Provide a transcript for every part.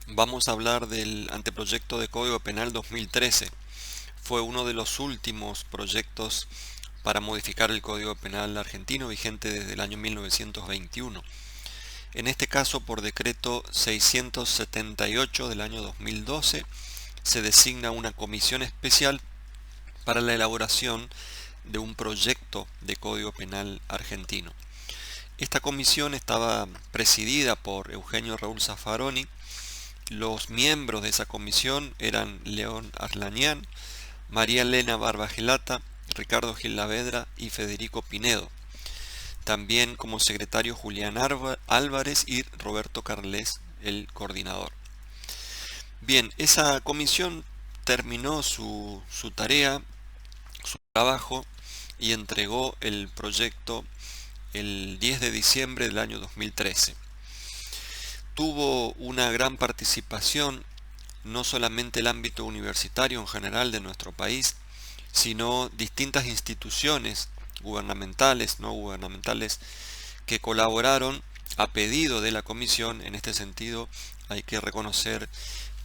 Vamos a hablar del anteproyecto de Código Penal 2013. Fue uno de los últimos proyectos para modificar el Código Penal argentino vigente desde el año 1921. En este caso, por decreto 678 del año 2012, se designa una comisión especial para la elaboración de un proyecto de Código Penal argentino. Esta comisión estaba presidida por Eugenio Raúl Zaffaroni. Los miembros de esa comisión eran León Arlanián, María Elena Barbagelata, Ricardo Gilavedra y Federico Pinedo. También como secretario Julián Álvarez y Roberto Carles, el coordinador. Bien, esa comisión terminó su tarea, su trabajo, y entregó el proyecto el 10 de diciembre del año 2013. Tuvo una gran participación no solamente el ámbito universitario en general de nuestro país, sino distintas instituciones gubernamentales, no gubernamentales, que colaboraron a pedido de la comisión. En este sentido, hay que reconocer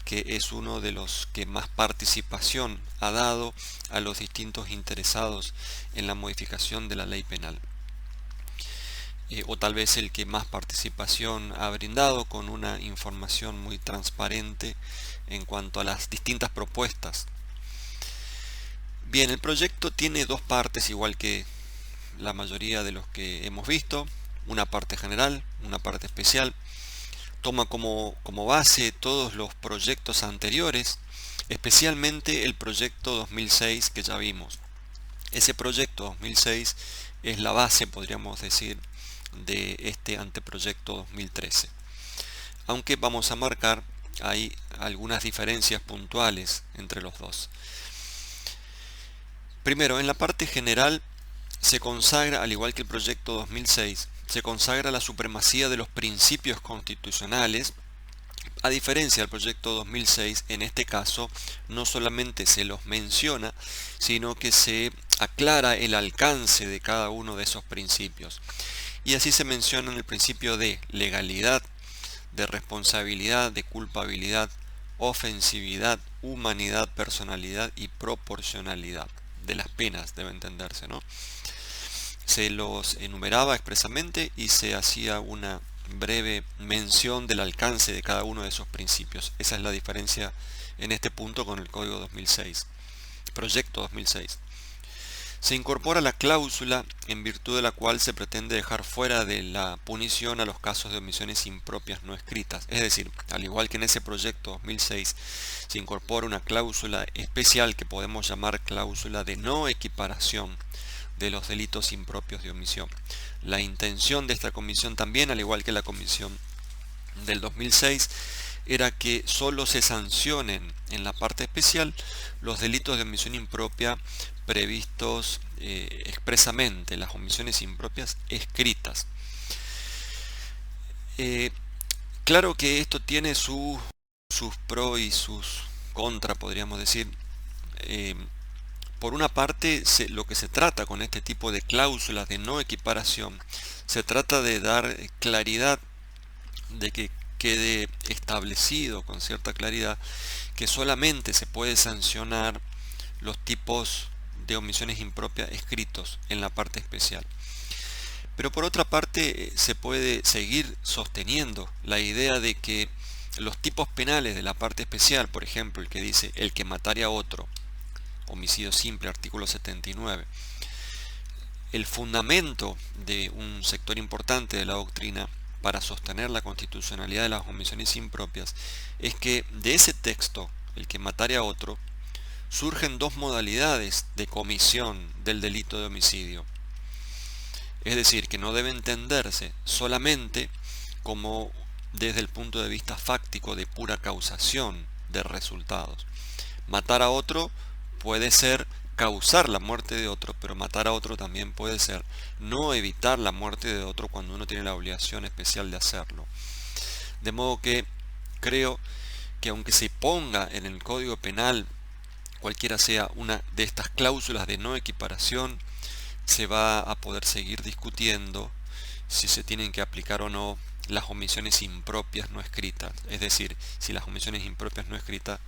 que es uno de los que más participación ha dado a los distintos interesados en la modificación de la ley penal. O tal vez el que más participación ha brindado, con una información muy transparente en cuanto a las distintas propuestas. Bien, el proyecto tiene dos partes, igual que la mayoría de los que hemos visto: una parte general, una parte especial. Toma como base todos los proyectos anteriores, especialmente el proyecto 2006 que ya vimos. Ese proyecto 2006 es la base, podríamos decir, de este anteproyecto 2013. Aunque vamos a marcar hay algunas diferencias puntuales entre los dos. Primero, en la parte general se consagra, al igual que el proyecto 2006, se consagra la supremacía de los principios constitucionales. A diferencia del proyecto 2006, en este caso no solamente se los menciona, sino que se aclara el alcance de cada uno de esos principios. Y así se mencionan el principio de legalidad, de responsabilidad, de culpabilidad, ofensividad, humanidad, personalidad y proporcionalidad de las penas, debe entenderse, ¿no? Se los enumeraba expresamente y se hacía una breve mención del alcance de cada uno de esos principios. Esa es la diferencia en este punto con el Código 2006, Proyecto 2006. Se incorpora la cláusula en virtud de la cual se pretende dejar fuera de la punición a los casos de omisiones impropias no escritas. Es decir, al igual que en ese proyecto 2006, se incorpora una cláusula especial que podemos llamar cláusula de no equiparación de los delitos impropios de omisión. La intención de esta comisión también, al igual que la comisión del 2006, era que solo se sancionen en la parte especial los delitos de omisión impropia previstos expresamente, las omisiones impropias escritas. Claro que esto tiene sus pros y sus contras, podríamos decir. Por una parte, lo que se trata con este tipo de cláusulas de no equiparación, se trata de dar claridad, de que quede establecido con cierta claridad que solamente se puede sancionar los tipos de omisiones impropias escritos en la parte especial. Pero por otra parte, se puede seguir sosteniendo la idea de que los tipos penales de la parte especial, por ejemplo, el que dice el que matare a otro, homicidio simple, artículo 79, el fundamento de un sector importante de la doctrina para sostener la constitucionalidad de las omisiones impropias es que de ese texto, el que matare a otro, surgen dos modalidades de comisión del delito de homicidio. Es decir, que no debe entenderse solamente como desde el punto de vista fáctico de pura causación de resultados. Matar a otro puede ser causar la muerte de otro, pero matar a otro también puede ser no evitar la muerte de otro cuando uno tiene la obligación especial de hacerlo. De modo que creo que aunque se ponga en el Código Penal cualquiera sea una de estas cláusulas de no equiparación, se va a poder seguir discutiendo si se tienen que aplicar o no las omisiones impropias no escritas, es decir, si las omisiones impropias no escritas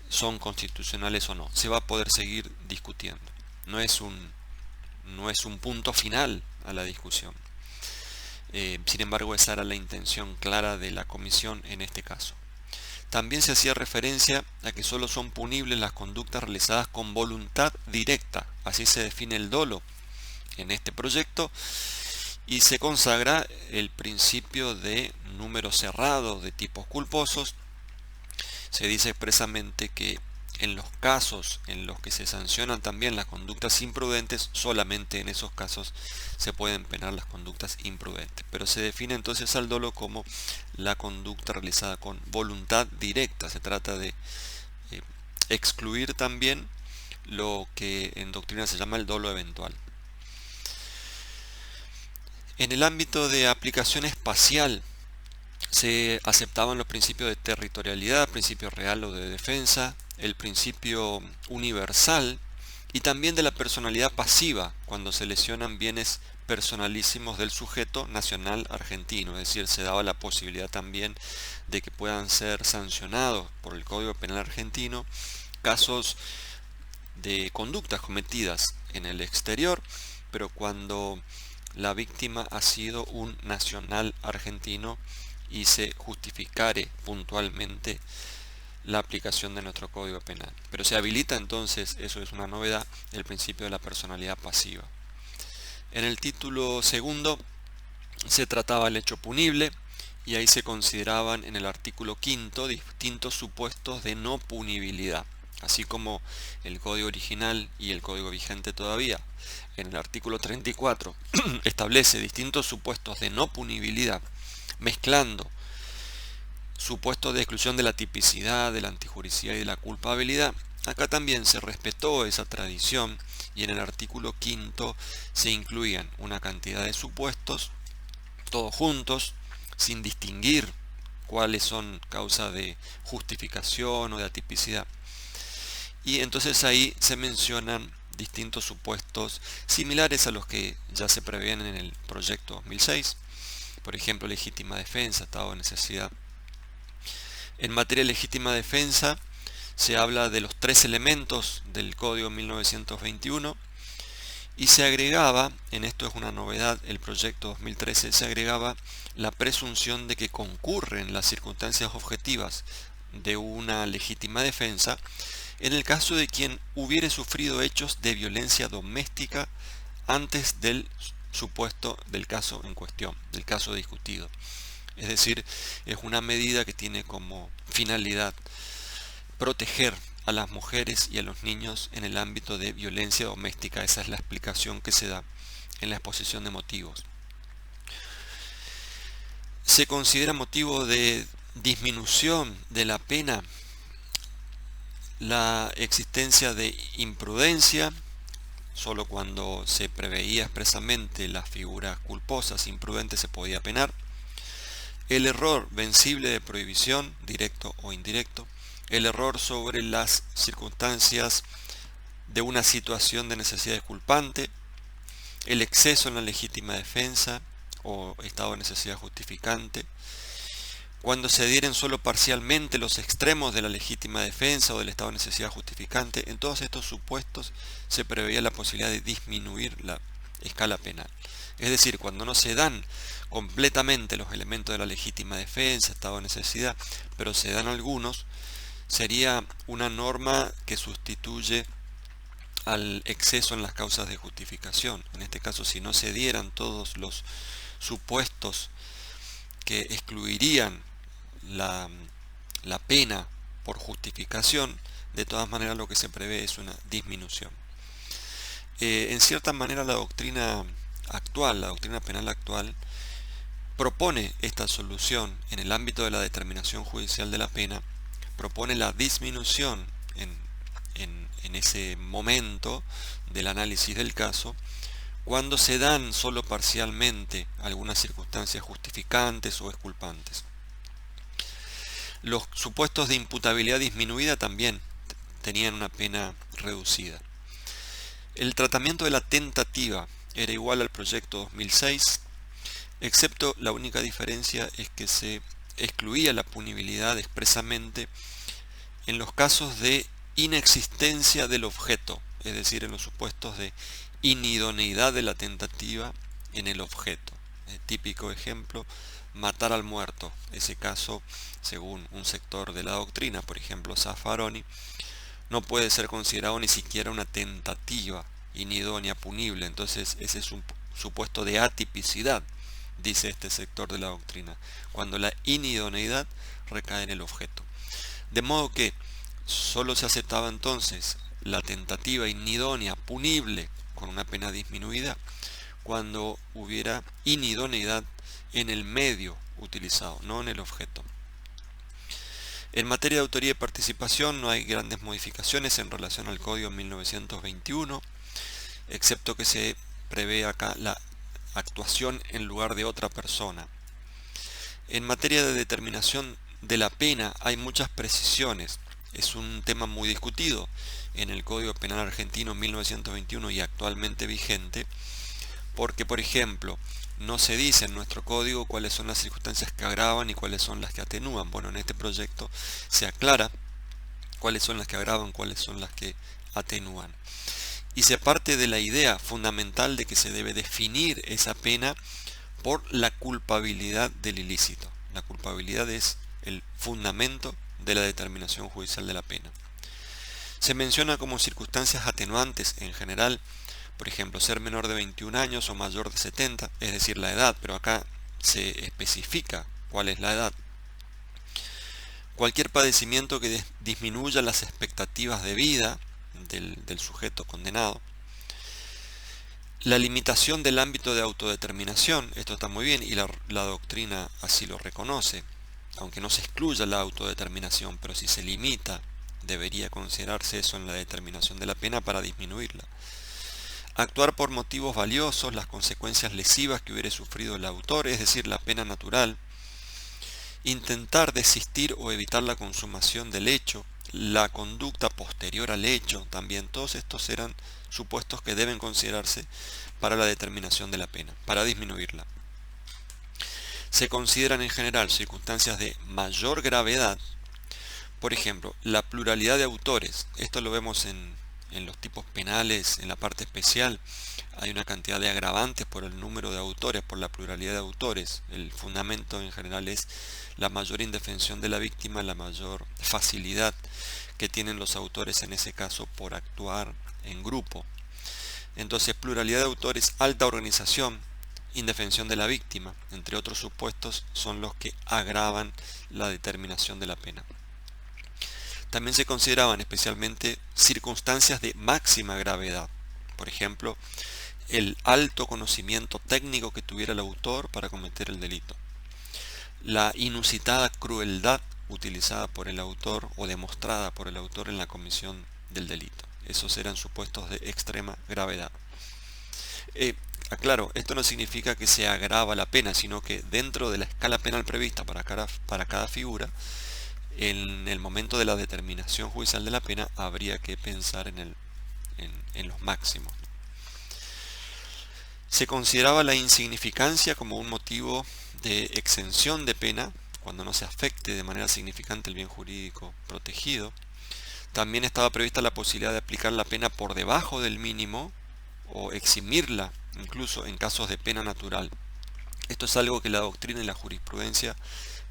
son constitucionales o no. Se va a poder seguir discutiendo. No es un punto final a la discusión. Sin embargo, esa era la intención clara de la comisión en este caso. También se hacía referencia a que solo son punibles las conductas realizadas con voluntad directa. Así se define el dolo en este proyecto y se consagra el principio de número cerrado de tipos culposos. Se dice expresamente que en los casos en los que se sancionan también las conductas imprudentes, solamente en esos casos se pueden penar las conductas imprudentes. Pero se define entonces al dolo como la conducta realizada con voluntad directa. Se trata de excluir también lo que en doctrina se llama el dolo eventual. En el ámbito de aplicación espacial se aceptaban los principios de territorialidad, principio real o de defensa, el principio universal y también de la personalidad pasiva cuando se lesionan bienes personalísimos del sujeto nacional argentino. Es decir, se daba la posibilidad también de que puedan ser sancionados por el Código Penal argentino casos de conductas cometidas en el exterior, pero cuando la víctima ha sido un nacional argentino y se justificare puntualmente la aplicación de nuestro Código Penal. Pero se habilita entonces, eso es una novedad, el principio de la personalidad pasiva. En el título segundo se trataba el hecho punible y ahí se consideraban en el artículo quinto distintos supuestos de no punibilidad, así como el código original y el código vigente todavía. En el artículo 34 establece distintos supuestos de no punibilidad, mezclando supuestos de exclusión de la tipicidad, de la antijuricidad y de la culpabilidad. Acá también se respetó esa tradición y en el artículo quinto se incluían una cantidad de supuestos, todos juntos, sin distinguir cuáles son causa de justificación o de atipicidad. Y entonces ahí se mencionan distintos supuestos similares a los que ya se preveían en el proyecto 2006. Por ejemplo, legítima defensa, estado de necesidad. En materia de legítima defensa se habla de los 3 elementos del Código 1921 y se agregaba, en esto es una novedad, el proyecto 2013, se agregaba la presunción de que concurren las circunstancias objetivas de una legítima defensa en el caso de quien hubiere sufrido hechos de violencia doméstica antes del supuesto del caso en cuestión, del caso discutido. Es decir, es una medida que tiene como finalidad proteger a las mujeres y a los niños en el ámbito de violencia doméstica. Esa es la explicación que se da en la exposición de motivos. Se considera motivo de disminución de la pena la existencia de imprudencia, solo cuando se preveía expresamente las figuras culposas, imprudentes, se podía penar. El error vencible de prohibición, directo o indirecto. El error sobre las circunstancias de una situación de necesidad disculpante. El exceso en la legítima defensa o estado de necesidad justificante. Cuando se dieren solo parcialmente los extremos de la legítima defensa o del estado de necesidad justificante, en todos estos supuestos se preveía la posibilidad de disminuir la escala penal. Es decir, cuando no se dan completamente los elementos de la legítima defensa, estado de necesidad, pero se dan algunos, sería una norma que sustituye al exceso en las causas de justificación. En este caso, si no se dieran todos los supuestos que excluirían la pena por justificación, de todas maneras lo que se prevé es una disminución. En cierta manera la doctrina actual, la doctrina penal actual, propone esta solución en el ámbito de la determinación judicial de la pena, propone la disminución en ese momento del análisis del caso, cuando se dan solo parcialmente algunas circunstancias justificantes o exculpantes. Los supuestos de imputabilidad disminuida también tenían una pena reducida. El tratamiento de la tentativa era igual al proyecto 2006. excepto la única diferencia es que se excluía la punibilidad expresamente en los casos de inexistencia del objeto, es decir, en los supuestos de inidoneidad de la tentativa en el objeto. Típico ejemplo, matar al muerto. Ese caso, según un sector de la doctrina, por ejemplo Zaffaroni, no puede ser considerado ni siquiera una tentativa inidónea punible. Entonces ese es un supuesto de atipicidad, dice este sector de la doctrina, cuando la inidoneidad recae en el objeto. De modo que solo se aceptaba entonces la tentativa inidónea punible con una pena disminuida cuando hubiera inidoneidad en el medio utilizado, no en el objeto. En materia de autoría y participación no hay grandes modificaciones en relación al Código 1921, excepto que se prevé acá la actuación en lugar de otra persona. En materia de determinación de la pena hay muchas precisiones. Es un tema muy discutido en el Código Penal Argentino 1921 y actualmente vigente, porque, por ejemplo, no se dice en nuestro código cuáles son las circunstancias que agravan y cuáles son las que atenúan. Bueno, en este proyecto se aclara cuáles son las que agravan, cuáles son las que atenúan. Y se parte de la idea fundamental de que se debe definir esa pena por la culpabilidad del ilícito. La culpabilidad es el fundamento de la determinación judicial de la pena. Se menciona como circunstancias atenuantes en general, por ejemplo, ser menor de 21 años o mayor de 70, es decir, la edad, pero acá se especifica cuál es la edad. Cualquier padecimiento que disminuya las expectativas de vida del sujeto condenado. La limitación del ámbito de autodeterminación, esto está muy bien y la doctrina así lo reconoce, aunque no se excluya la autodeterminación, pero si se limita, debería considerarse eso en la determinación de la pena para disminuirla. Actuar por motivos valiosos, las consecuencias lesivas que hubiere sufrido el autor, es decir, la pena natural. Intentar desistir o evitar la consumación del hecho, la conducta posterior al hecho, también todos estos eran supuestos que deben considerarse para la determinación de la pena, para disminuirla. Se consideran en general circunstancias de mayor gravedad, por ejemplo, la pluralidad de autores. Esto lo vemos en los tipos penales, en la parte especial. Hay una cantidad de agravantes por el número de autores, por la pluralidad de autores. El fundamento en general es la mayor indefensión de la víctima, la mayor facilidad que tienen los autores en ese caso por actuar en grupo. Entonces, pluralidad de autores, alta organización, indefensión de la víctima, entre otros supuestos, son los que agravan la determinación de la pena. También se consideraban especialmente circunstancias de máxima gravedad, por ejemplo, el alto conocimiento técnico que tuviera el autor para cometer el delito, la inusitada crueldad utilizada por el autor o demostrada por el autor en la comisión del delito. Esos eran supuestos de extrema gravedad. Aclaro, esto no significa que se agrava la pena, sino que dentro de la escala penal prevista para cada figura, en el momento de la determinación judicial de la pena habría que pensar en los máximos. Se consideraba la insignificancia como un motivo de exención de pena cuando no se afecte de manera significante el bien jurídico protegido. También estaba prevista la posibilidad de aplicar la pena por debajo del mínimo o eximirla incluso en casos de pena natural. Esto es algo que la doctrina y la jurisprudencia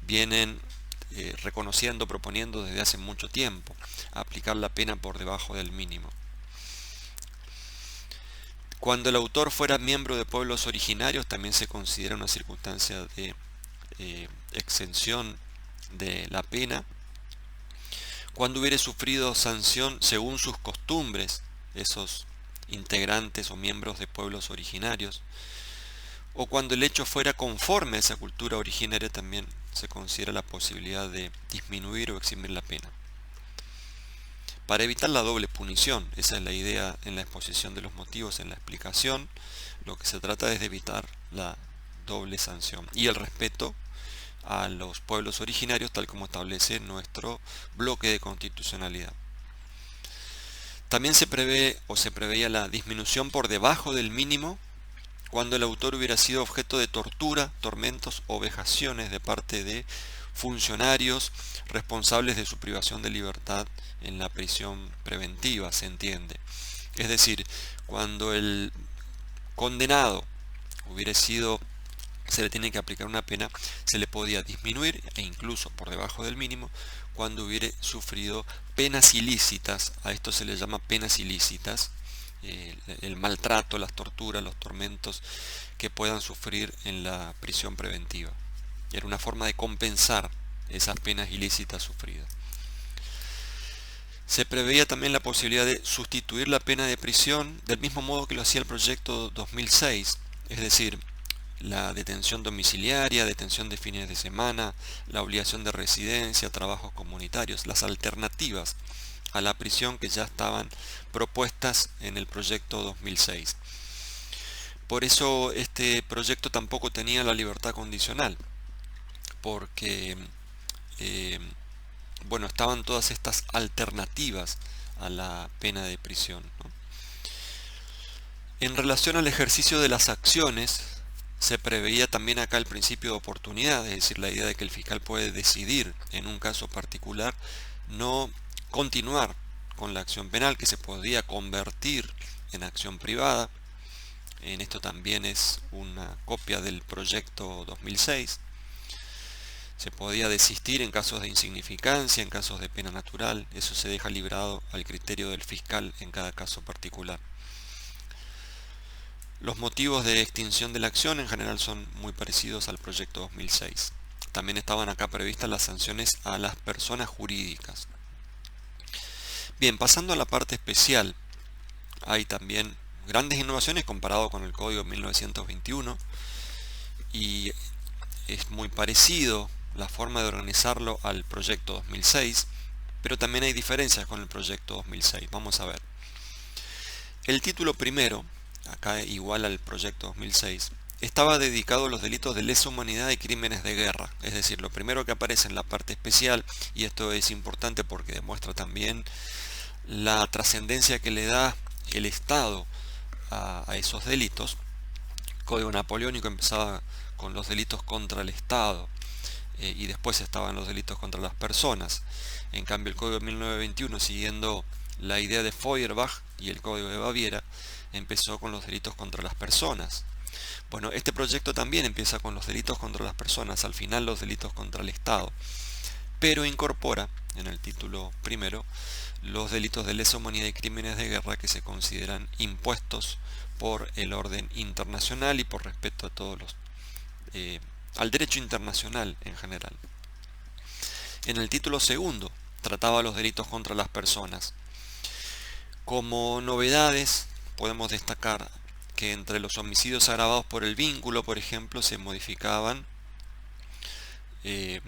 vienen reconociendo, proponiendo desde hace mucho tiempo, aplicar la pena por debajo del mínimo. Cuando el autor fuera miembro de pueblos originarios también se considera una circunstancia de exención de la pena. Cuando hubiere sufrido sanción según sus costumbres, esos integrantes o miembros de pueblos originarios, o cuando el hecho fuera conforme a esa cultura originaria, también se considera la posibilidad de disminuir o eximir la pena. Para evitar la doble punición, esa es la idea en la exposición de los motivos, en la explicación, lo que se trata es de evitar la doble sanción y el respeto a los pueblos originarios tal como establece nuestro bloque de constitucionalidad. También se prevé o se preveía la disminución por debajo del mínimo cuando el autor hubiera sido objeto de tortura, tormentos o vejaciones de parte de funcionarios responsables de su privación de libertad en la prisión preventiva, se entiende. Es decir, cuando el condenado hubiera sido, se le tiene que aplicar una pena, se le podía disminuir e incluso por debajo del mínimo cuando hubiera sufrido penas ilícitas. A esto se le llama penas ilícitas, el maltrato, las torturas, los tormentos que puedan sufrir en la prisión preventiva. Era una forma de compensar esas penas ilícitas sufridas. Se preveía también la posibilidad de sustituir la pena de prisión del mismo modo que lo hacía el proyecto 2006, es decir, la detención domiciliaria, detención de fines de semana, la obligación de residencia, trabajos comunitarios, las alternativas a la prisión que ya estaban propuestas en el proyecto 2006. Por eso este proyecto tampoco tenía la libertad condicional, porque bueno, estaban todas estas alternativas a la pena de prisión, ¿no? En relación al ejercicio de las acciones, se preveía también acá el principio de oportunidad, es decir, la idea de que el fiscal puede decidir en un caso particular no continuar con la acción penal, que se podía convertir en acción privada. En esto también es una copia del proyecto 2006. Se podía desistir en casos de insignificancia, en casos de pena natural. Eso se deja librado al criterio del fiscal en cada caso particular. Los motivos de extinción de la acción en general son muy parecidos al proyecto 2006. También estaban acá previstas las sanciones a las personas jurídicas. Bien, pasando a la parte especial, hay también grandes innovaciones comparado con el Código de 1921 y es muy parecido la forma de organizarlo al proyecto 2006, pero también hay diferencias con el proyecto 2006. Vamos a ver. El título primero, acá igual al proyecto 2006, estaba dedicado a los delitos de lesa humanidad y crímenes de guerra. Es decir, lo primero que aparece en la parte especial, y esto es importante porque demuestra también la trascendencia que le da el Estado a esos delitos. El Código Napoleónico empezaba con los delitos contra el Estado y después estaban los delitos contra las personas. En cambio, el Código de 1921, siguiendo la idea de Feuerbach y el Código de Baviera, empezó con los delitos contra las personas. Bueno, este proyecto también empieza con los delitos contra las personas, al final los delitos contra el Estado, pero incorpora en el título primero los delitos de lesa humanidad y crímenes de guerra que se consideran impuestos por el orden internacional y por respeto a todos los al derecho internacional en general. En el título segundo trataba los delitos contra las personas. Como novedades podemos destacar que entre los homicidios agravados por el vínculo, por ejemplo, se modificaban en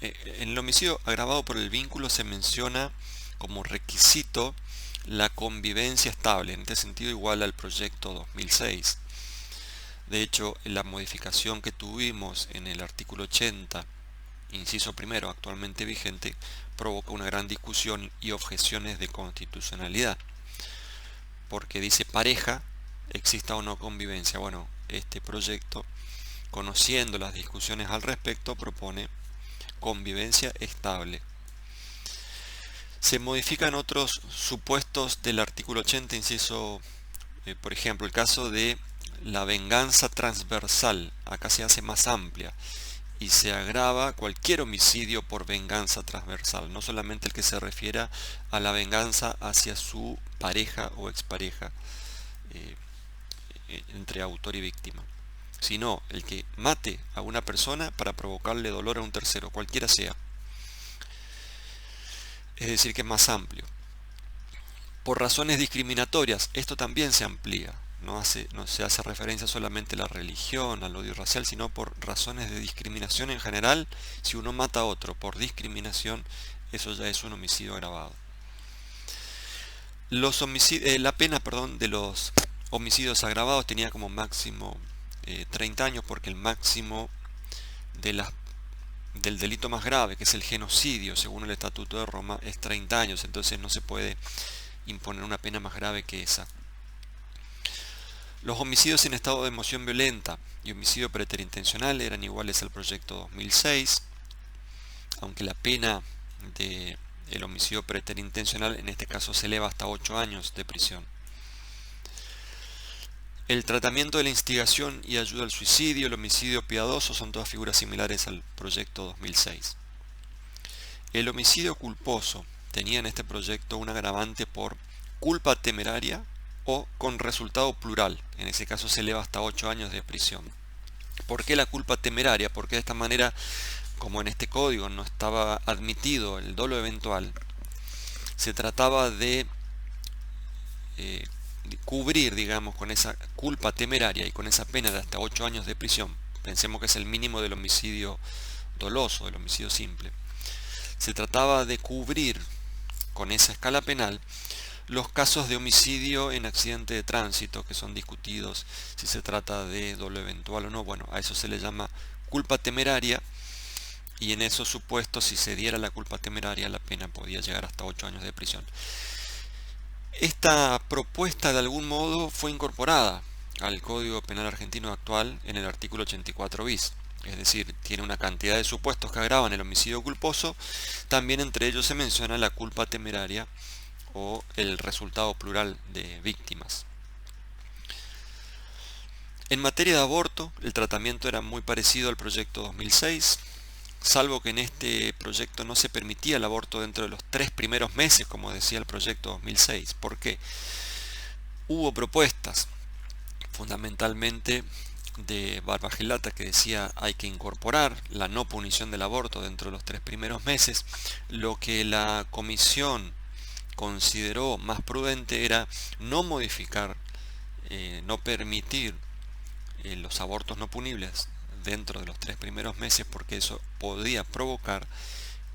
el homicidio agravado por el vínculo se menciona como requisito la convivencia estable, en este sentido igual al proyecto 2006. De hecho, la modificación que tuvimos en el artículo 80, inciso primero, actualmente vigente, provoca una gran discusión y objeciones de constitucionalidad, porque dice pareja, exista o no convivencia. Bueno, este proyecto, conociendo las discusiones al respecto, propone convivencia estable. Se modifican otros supuestos del artículo 80, inciso, por ejemplo, el caso de la venganza transversal. Acá se hace más amplia y se agrava cualquier homicidio por venganza transversal, no solamente el que se refiera a la venganza hacia su pareja o expareja, entre autor y víctima, sino el que mate a una persona para provocarle dolor a un tercero, cualquiera sea. Es decir, que es más amplio. Por razones discriminatorias, esto también se amplía. No se hace referencia solamente a la religión, al odio racial, sino por razones de discriminación en general. Si uno mata a otro por discriminación, eso ya es un homicidio agravado. La pena, de los homicidios agravados tenía como máximo 30 años, porque el máximo del delito más grave, que es el genocidio, según el Estatuto de Roma, es 30 años. Entonces no se puede imponer una pena más grave que esa. Los homicidios sin estado de emoción violenta y homicidio preterintencional eran iguales al proyecto 2006, aunque la pena de el homicidio preterintencional en este caso se eleva hasta 8 años de prisión. El tratamiento de la instigación y ayuda al suicidio, el homicidio piadoso son todas figuras similares al proyecto 2006. El homicidio culposo tenía en este proyecto un agravante por culpa temeraria o con resultado plural. En ese caso se eleva hasta 8 años de prisión. ¿Por qué la culpa temeraria? Porque de esta manera, como en este código no estaba admitido el dolo eventual, se trataba de cubrir, digamos, con esa culpa temeraria y con esa pena de hasta 8 años de prisión. Pensemos que es el mínimo del homicidio doloso, del homicidio simple. Se trataba de cubrir con esa escala penal los casos de homicidio en accidente de tránsito, que son discutidos si se trata de dolo eventual o no. Bueno, a eso se le llama culpa temeraria, y en esos supuestos, si se diera la culpa temeraria, la pena podía llegar hasta 8 años de prisión. Esta propuesta de algún modo fue incorporada al Código Penal argentino actual en el artículo 84 bis. Es decir, tiene una cantidad de supuestos que agravan el homicidio culposo. También entre ellos se menciona la culpa temeraria o el resultado plural de víctimas. En materia de aborto, el tratamiento era muy parecido al proyecto 2006, salvo que en este proyecto no se permitía el aborto dentro de los 3 primeros meses, como decía el proyecto 2006. ¿Por qué? Hubo propuestas, fundamentalmente de Barbagelata, que decía hay que incorporar la no punición del aborto dentro de los 3 primeros meses. Lo que la comisión consideró más prudente era no modificar, no permitir los abortos no punibles dentro de los 3 primeros meses, porque eso podía provocar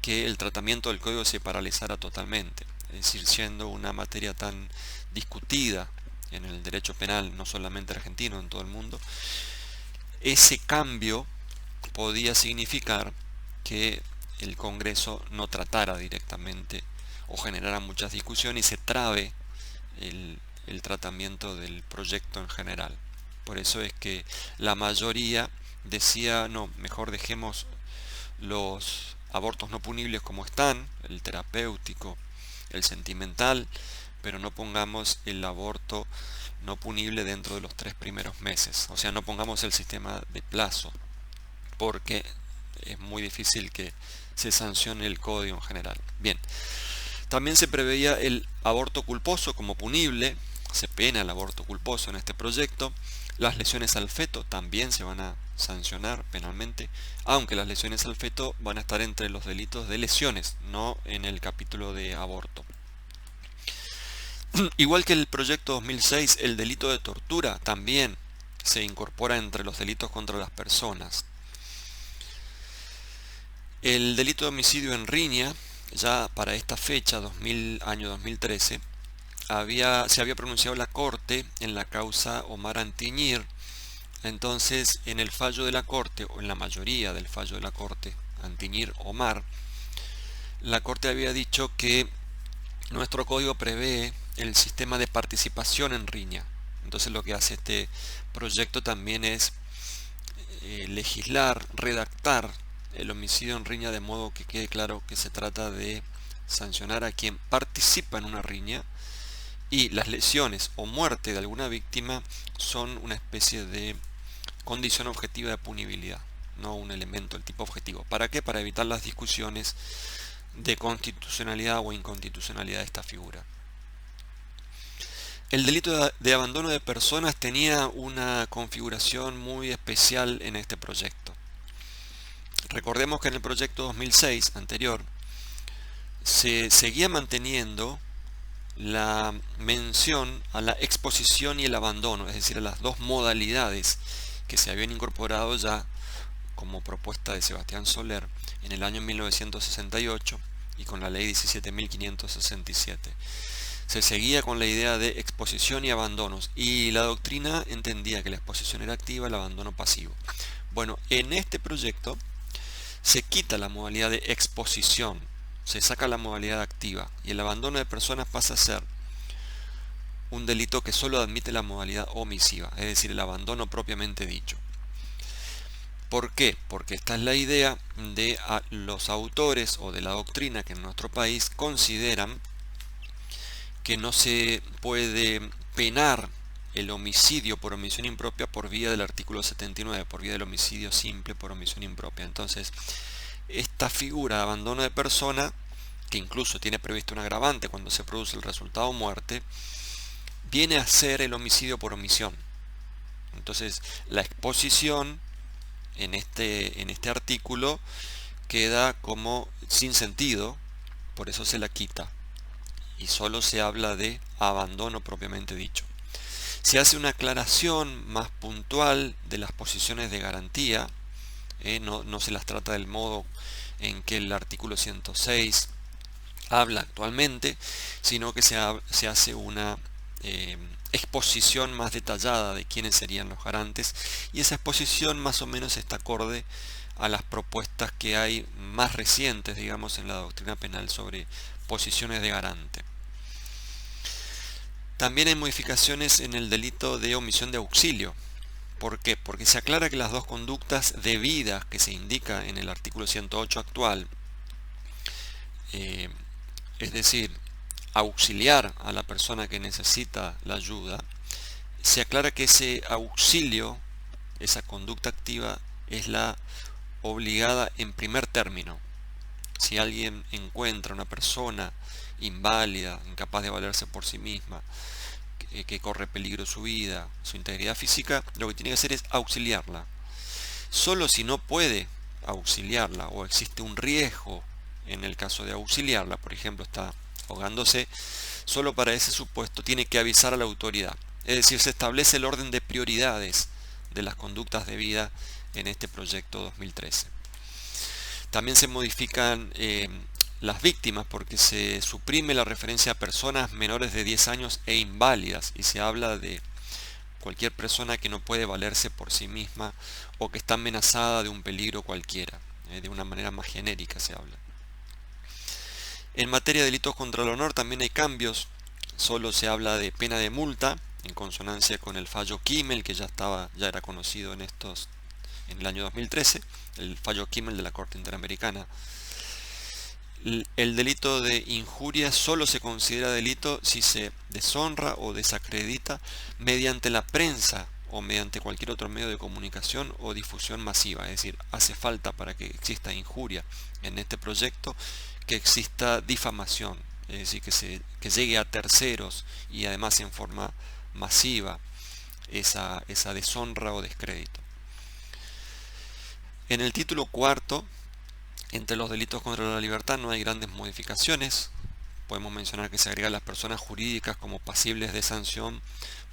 que el tratamiento del código se paralizara totalmente. Es decir, siendo una materia tan discutida en el derecho penal, no solamente argentino, en todo el mundo, ese cambio podía significar que el Congreso no tratara directamente o generara muchas discusiones y se trabe el tratamiento del proyecto en general. Por eso es que la mayoría decía, no, mejor dejemos los abortos no punibles como están, el terapéutico, el sentimental, pero no pongamos el aborto no punible dentro de los 3 primeros meses. O sea, no pongamos el sistema de plazo, porque es muy difícil que se sancione el código en general. Bien, también se preveía el aborto culposo como punible, se pena el aborto culposo en este proyecto. Las lesiones al feto también se van a sancionar penalmente, aunque las lesiones al feto van a estar entre los delitos de lesiones, no en el capítulo de aborto. Igual que el proyecto 2006, el delito de tortura también se incorpora entre los delitos contra las personas. El delito de homicidio en riña, ya para esta fecha, año 2013, se había pronunciado la Corte en la causa Omar Antiñir. Entonces, en el fallo de la Corte, o en la mayoría del fallo de la Corte, Antiñir Omar, la Corte había dicho que nuestro código prevé el sistema de participación en riña. Entonces lo que hace este proyecto también es legislar, redactar el homicidio en riña de modo que quede claro que se trata de sancionar a quien participa en una riña, y las lesiones o muerte de alguna víctima son una especie de condición objetiva de punibilidad, no un elemento del tipo objetivo. ¿Para qué? Para evitar las discusiones de constitucionalidad o inconstitucionalidad de esta figura. El delito de abandono de personas tenía una configuración muy especial en este proyecto. Recordemos que en el proyecto 2006 anterior se seguía manteniendo la mención a la exposición y el abandono, es decir, a las dos modalidades que se habían incorporado ya como propuesta de Sebastián Soler en el año 1968 y con la ley 17.567. Se seguía con la idea de exposición y abandonos, y la doctrina entendía que la exposición era activa, el abandono pasivo. Bueno, en este proyecto se quita la modalidad de exposición, se saca la modalidad activa, y el abandono de personas pasa a ser un delito que solo admite la modalidad omisiva, es decir, el abandono propiamente dicho. ¿Por qué? Porque esta es la idea de los autores o de la doctrina que en nuestro país consideran que no se puede penar el homicidio por omisión impropia por vía del artículo 79, por vía del homicidio simple por omisión impropia. Entonces, esta figura de abandono de persona, que incluso tiene previsto un agravante cuando se produce el resultado muerte, viene a ser el homicidio por omisión. Entonces, la exposición en este artículo queda como sin sentido, por eso se la quita y solo se habla de abandono propiamente dicho. Se hace una aclaración más puntual de las posiciones de garantía, no se las trata del modo en que el artículo 106 habla actualmente, sino que se hace una exposición más detallada de quiénes serían los garantes, y esa exposición más o menos está acorde a las propuestas que hay más recientes, digamos, en la doctrina penal sobre posiciones de garante. También hay modificaciones en el delito de omisión de auxilio. ¿Por qué? Porque se aclara que las dos conductas debidas que se indica en el artículo 108 actual, es decir, auxiliar a la persona que necesita la ayuda, se aclara que ese auxilio, esa conducta activa, es la obligada en primer término. Si alguien encuentra una persona inválida, incapaz de valerse por sí misma, que corre peligro su vida, su integridad física, lo que tiene que hacer es auxiliarla. Solo si no puede auxiliarla o existe un riesgo en el caso de auxiliarla, por ejemplo está ahogándose, solo para ese supuesto tiene que avisar a la autoridad. Es decir, se establece el orden de prioridades de las conductas de vida en este proyecto 2013. También se modifican las víctimas porque se suprime la referencia a personas menores de 10 años e inválidas y se habla de cualquier persona que no puede valerse por sí misma o que está amenazada de un peligro cualquiera. De una manera más genérica se habla. En materia de delitos contra el honor también hay cambios. Solo se habla de pena de multa en consonancia con el fallo Kimmel, que ya era conocido en el año 2013, el fallo Kimmel de la Corte Interamericana. El delito de injuria solo se considera delito si se deshonra o desacredita mediante la prensa o mediante cualquier otro medio de comunicación o difusión masiva. Es decir, hace falta para que exista injuria en este proyecto que exista difamación, es decir, que llegue a terceros y además en forma masiva esa deshonra o descrédito. En el título cuarto, entre los delitos contra la libertad no hay grandes modificaciones. Podemos mencionar que se agrega a las personas jurídicas como pasibles de sanción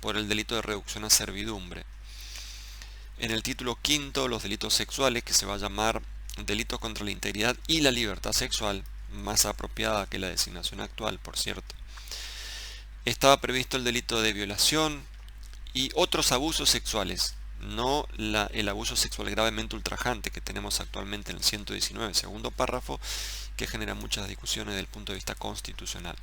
por el delito de reducción a servidumbre. En el título quinto, los delitos sexuales, que se va a llamar delitos contra la integridad y la libertad sexual, más apropiada que la designación actual, por cierto. Estaba previsto el delito de violación y otros abusos sexuales, no el abuso sexual gravemente ultrajante que tenemos actualmente en el 119, segundo párrafo, que genera muchas discusiones desde el punto de vista constitucional.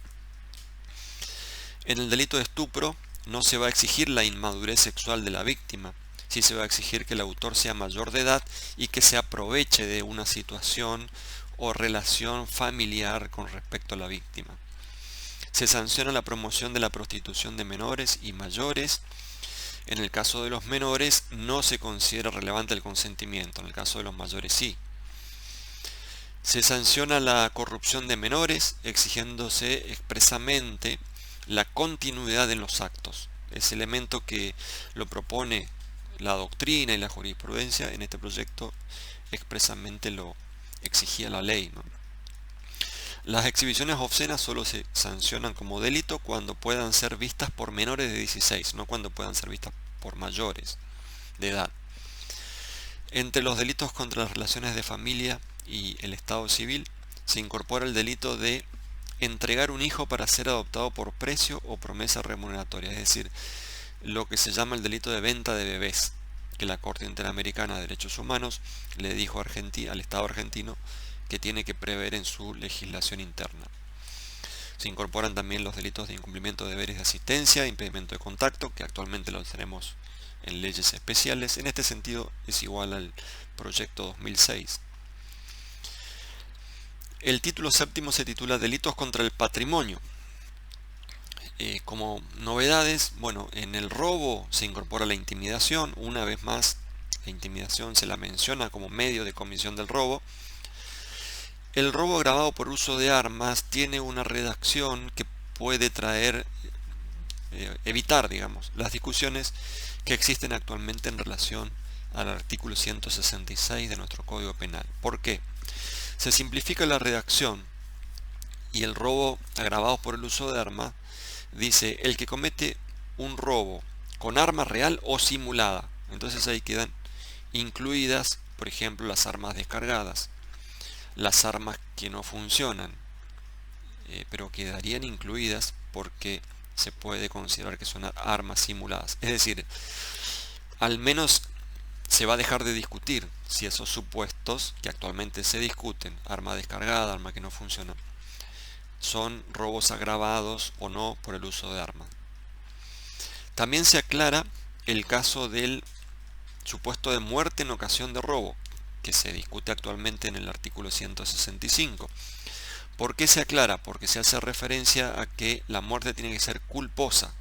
En el delito de estupro no se va a exigir la inmadurez sexual de la víctima, sí se va a exigir que el autor sea mayor de edad y que se aproveche de una situación o relación familiar con respecto a la víctima. Se sanciona la promoción de la prostitución de menores y mayores. En el caso de los menores no se considera relevante el consentimiento, en el caso de los mayores sí. Se sanciona la corrupción de menores, exigiéndose expresamente la continuidad en los actos. Ese elemento que lo propone la doctrina y la jurisprudencia en este proyecto expresamente lo exigía la ley, ¿no? Las exhibiciones obscenas solo se sancionan como delito cuando puedan ser vistas por menores de 16, no cuando puedan ser vistas por mayores de edad. Entre los delitos contra las relaciones de familia y el estado civil se incorpora el delito de entregar un hijo para ser adoptado por precio o promesa remuneratoria, es decir, lo que se llama el delito de venta de bebés, que la Corte Interamericana de Derechos Humanos le dijo al Estado argentino que tiene que prever en su legislación interna. Se incorporan también los delitos de incumplimiento de deberes de asistencia, impedimento de contacto, que actualmente lo tenemos en leyes especiales. En este sentido es igual al proyecto 2006. El título séptimo se titula Delitos contra el patrimonio. Como novedades, bueno, en el robo se incorpora la intimidación. Una vez más, la intimidación se la menciona como medio de comisión del robo. El robo agravado por uso de armas tiene una redacción que puede evitar, digamos, las discusiones que existen actualmente en relación al artículo 166 de nuestro Código Penal. ¿Por qué? Se simplifica la redacción y el robo agravado por el uso de armas dice el que comete un robo con arma real o simulada. Entonces ahí quedan incluidas, por ejemplo, las armas descargadas, las armas que no funcionan, pero quedarían incluidas porque se puede considerar que son armas simuladas. Es decir, al menos se va a dejar de discutir si esos supuestos que actualmente se discuten, arma descargada, arma que no funciona, son robos agravados o no por el uso de armas. También se aclara el caso del supuesto de muerte en ocasión de robo, que se discute actualmente en el artículo 165. ¿Por qué se aclara? Porque se hace referencia a que la muerte tiene que ser culposa.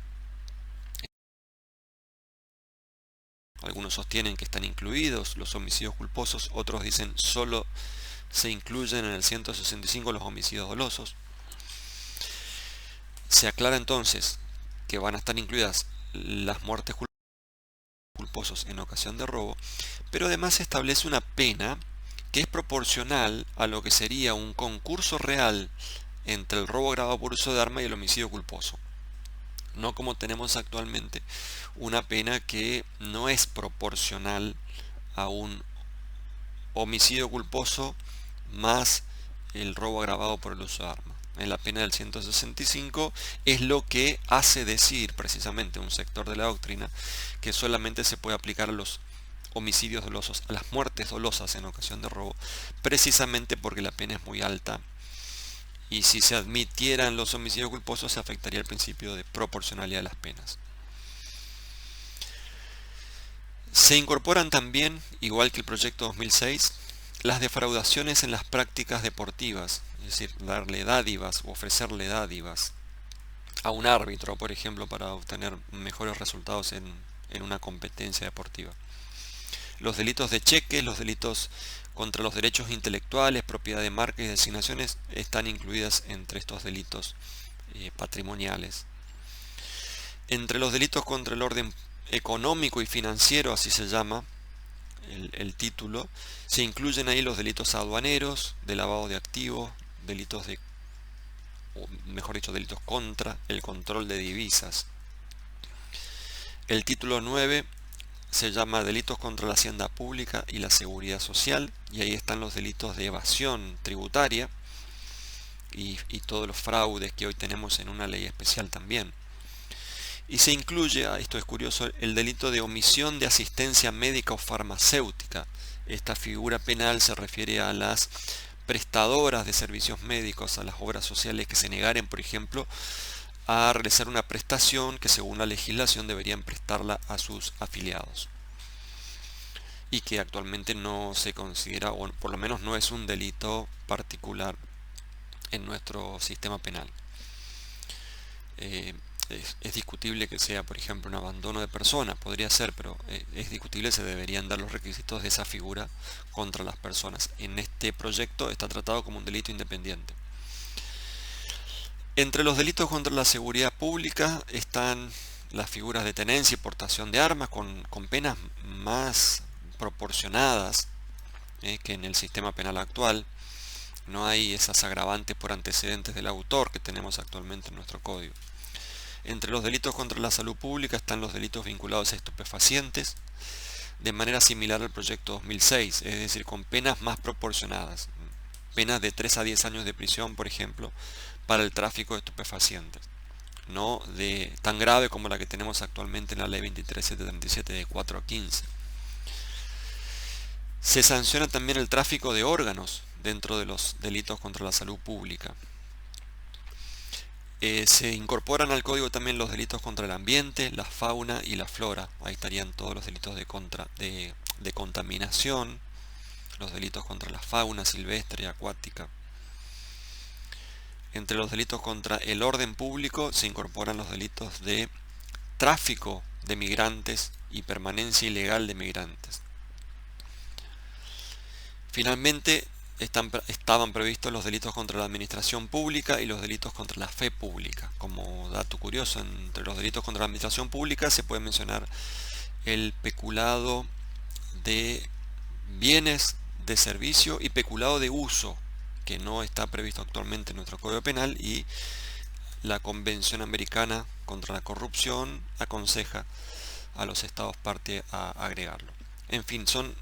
Algunos sostienen que están incluidos los homicidios culposos, otros dicen solo se incluyen en el 165 los homicidios dolosos. Se aclara entonces que van a estar incluidas las muertes culposos en ocasión de robo, pero además se establece una pena que es proporcional a lo que sería un concurso real entre el robo agravado por uso de arma y el homicidio culposo. No como tenemos actualmente una pena que no es proporcional a un homicidio culposo más el robo agravado por el uso de arma. En la pena del 165 es lo que hace decir precisamente un sector de la doctrina que solamente se puede aplicar a los homicidios dolosos, a las muertes dolosas en ocasión de robo, precisamente porque la pena es muy alta. Y si se admitieran los homicidios culposos, se afectaría el principio de proporcionalidad de las penas. Se incorporan también, igual que el proyecto 2006, las defraudaciones en las prácticas deportivas, es decir, darle dádivas o ofrecerle dádivas a un árbitro, por ejemplo, para obtener mejores resultados en una competencia deportiva. Los delitos de cheque, los delitos contra los derechos intelectuales, propiedad de marcas y designaciones están incluidas entre estos delitos patrimoniales. Entre los delitos contra el orden económico y financiero, así se llama el título, se incluyen ahí los delitos aduaneros, de lavado de activos, delitos o mejor dicho, delitos contra el control de divisas. El título 9 se llama delitos contra la hacienda pública y la seguridad social, y ahí están los delitos de evasión tributaria y todos los fraudes que hoy tenemos en una ley especial también. Y se incluye, esto es curioso, el delito de omisión de asistencia médica o farmacéutica. Esta figura penal se refiere a las prestadoras de servicios médicos, a las obras sociales que se negaren, por ejemplo, a realizar una prestación que según la legislación deberían prestarla a sus afiliados y que actualmente no se considera, o por lo menos no es un delito particular en nuestro sistema penal. Es discutible que sea, por ejemplo, un abandono de persona, podría ser, pero es discutible, se deberían dar los requisitos de esa figura contra las personas. En este proyecto está tratado como un delito independiente. Entre los delitos contra la seguridad pública están las figuras de tenencia y portación de armas con penas más proporcionadas que en el sistema penal actual. No hay esas agravantes por antecedentes del autor que tenemos actualmente en nuestro código. Entre los delitos contra la salud pública están los delitos vinculados a estupefacientes, de manera similar al proyecto 2006, es decir, con penas más proporcionadas. Penas de 3 a 10 años de prisión, por ejemplo, para el tráfico de estupefacientes. No de tan grave como la que tenemos actualmente en la ley 23737 de 4 a 15. Se sanciona también el tráfico de órganos dentro de los delitos contra la salud pública. Se incorporan al código también los delitos contra el ambiente, la fauna y la flora. Ahí estarían todos los delitos de contaminación, los delitos contra la fauna silvestre y acuática. Entre los delitos contra el orden público se incorporan los delitos de tráfico de migrantes y permanencia ilegal de migrantes. Finalmente, estaban previstos los delitos contra la administración pública y los delitos contra la fe pública. Como dato curioso, entre los delitos contra la administración pública se puede mencionar el peculado de bienes de servicio y peculado de uso, que no está previsto actualmente en nuestro Código Penal, y la Convención Americana contra la Corrupción aconseja a los estados parte a agregarlo. En fin, son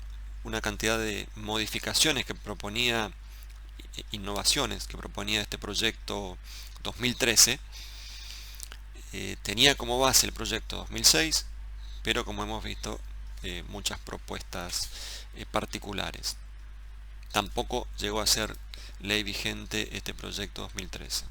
una cantidad de modificaciones que proponía, innovaciones que proponía este proyecto 2013. Tenía como base el proyecto 2006, pero como hemos visto, muchas propuestas particulares. Tampoco llegó a ser ley vigente este proyecto 2013.